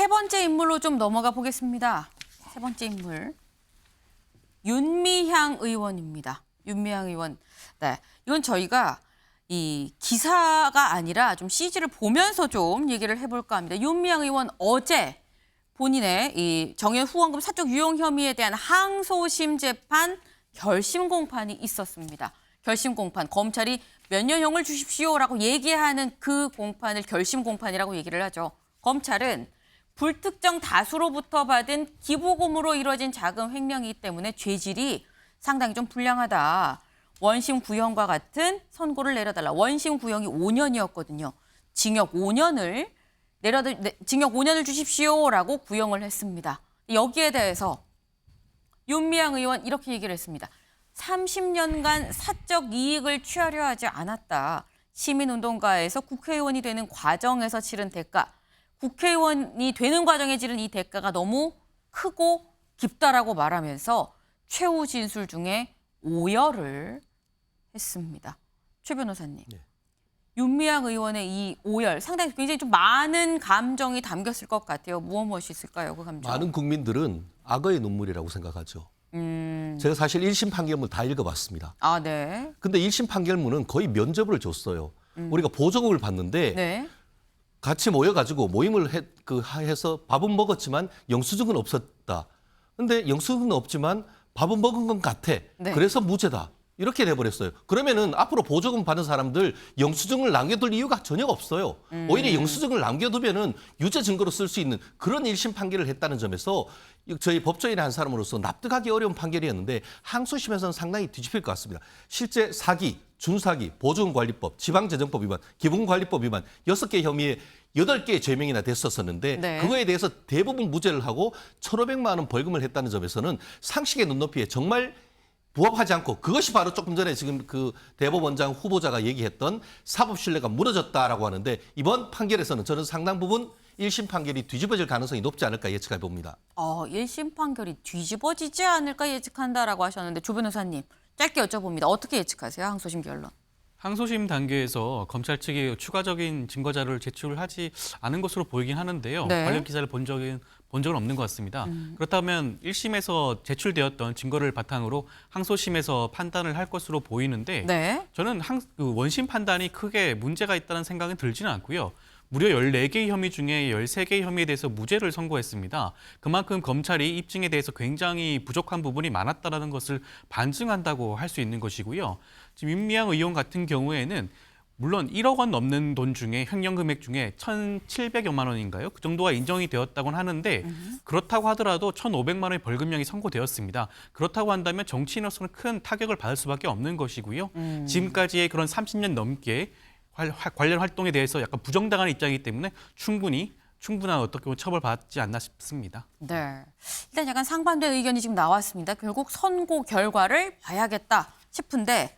세 번째 인물로 좀 넘어가 보겠습니다. 세 번째 인물. 윤미향 의원입니다. 윤미향 의원. 네, 이건 저희가 이 기사가 아니라 좀 CG를 보면서 좀 얘기를 해볼까 합니다. 윤미향 의원 어제 본인의 이 정연 후원금 사적 유용 혐의에 대한 항소심 재판 결심 공판이 있었습니다. 결심 공판, 검찰이 몇 년형을 주십시오라고 얘기하는 그 공판을 결심 공판이라고 얘기를 하죠. 검찰은 불특정 다수로부터 받은 기부금으로 이루어진 자금 횡령이기 때문에 죄질이 상당히 좀 불량하다. 원심 구형과 같은 선고를 내려달라. 원심 구형이 5년이었거든요. 징역 5년을 징역 5년을 주십시오라고 구형을 했습니다. 여기에 대해서 윤미향 의원 이렇게 얘기를 했습니다. 30년간 사적 이익을 취하려 하지 않았다. 시민운동가에서 국회의원이 되는 과정에서 치른 대가, 국회의원이 되는 과정에 치른 이 대가가 너무 크고 깊다라고 말하면서 최후 진술 중에 오열을 했습니다. 최 변호사님. 네. 윤미향 의원의 이 오열, 상당히 굉장히 좀 많은 감정이 담겼을 것 같아요. 무엇이 있을까요, 그 감정? 많은 국민들은 악어의 눈물이라고 생각하죠. 제가 사실 1심 판결문 다 읽어봤습니다. 아, 네. 근데 1심 판결문은 거의 면접을 줬어요. 우리가 보조금을 받는데 네. 같이 모여가지고 모임을 해서 밥은 먹었지만 영수증은 없었다. 근데 영수증은 없지만 밥은 먹은 것 같아. 네. 그래서 무죄다. 이렇게 돼버렸어요. 그러면은 앞으로 보조금 받은 사람들 영수증을 남겨둘 이유가 전혀 없어요. 오히려 영수증을 남겨두면은 유죄 증거로 쓸 수 있는 그런 1심 판결을 했다는 점에서 저희 법조인의 한 사람으로서 납득하기 어려운 판결이었는데 항소심에서는 상당히 뒤집힐 것 같습니다. 실제 사기, 준사기, 보조금관리법, 지방재정법 위반, 기본관리법 위반 6개 혐의에 8개의 죄명이나 됐었었는데 네. 그거에 대해서 대부분 무죄를 하고 1,500만 원 벌금을 했다는 점에서는 상식의 눈높이에 정말 부합하지 않고 그것이 바로 조금 전에 지금 그 대법원장 후보자가 얘기했던 사법 신뢰가 무너졌다라고 하는데 이번 판결에서는 저는 상당 부분 1심 판결이 뒤집어질 가능성이 높지 않을까 예측해 봅니다. 1심 판결이 뒤집어지지 않을까 예측한다라고 하셨는데 조 변호사님 짧게 여쭤봅니다. 어떻게 예측하세요? 항소심 결론. 항소심 단계에서 검찰 측이 추가적인 증거 자료를 제출하지 않은 것으로 보이긴 하는데요. 네. 관련 기사를 본 적은 없는 것 같습니다. 그렇다면 1심에서 제출되었던 증거를 바탕으로 항소심에서 판단을 할 것으로 보이는데 네. 저는 원심 판단이 크게 문제가 있다는 생각은 들지는 않고요. 무려 14개의 혐의 중에 13개의 혐의에 대해서 무죄를 선고했습니다. 그만큼 검찰이 입증에 대해서 굉장히 부족한 부분이 많았다는 것을 반증한다고 할 수 있는 것이고요. 지금 윤미향 의원 같은 경우에는 물론 1억 원 넘는 돈 중에 횡령 금액 중에 1,700여만 원인가요? 그 정도가 인정이 되었다고는 하는데 그렇다고 하더라도 1,500만 원의 벌금형이 선고되었습니다. 그렇다고 한다면 정치인으로서는 큰 타격을 받을 수밖에 없는 것이고요. 지금까지의 그런 30년 넘게 관련 활동에 대해서 약간 부정당하는 입장이기 때문에 충분한 어떻게 보면 처벌받지 않나 싶습니다. 네. 일단 약간 상반된 의견이 지금 나왔습니다. 결국 선고 결과를 봐야겠다 싶은데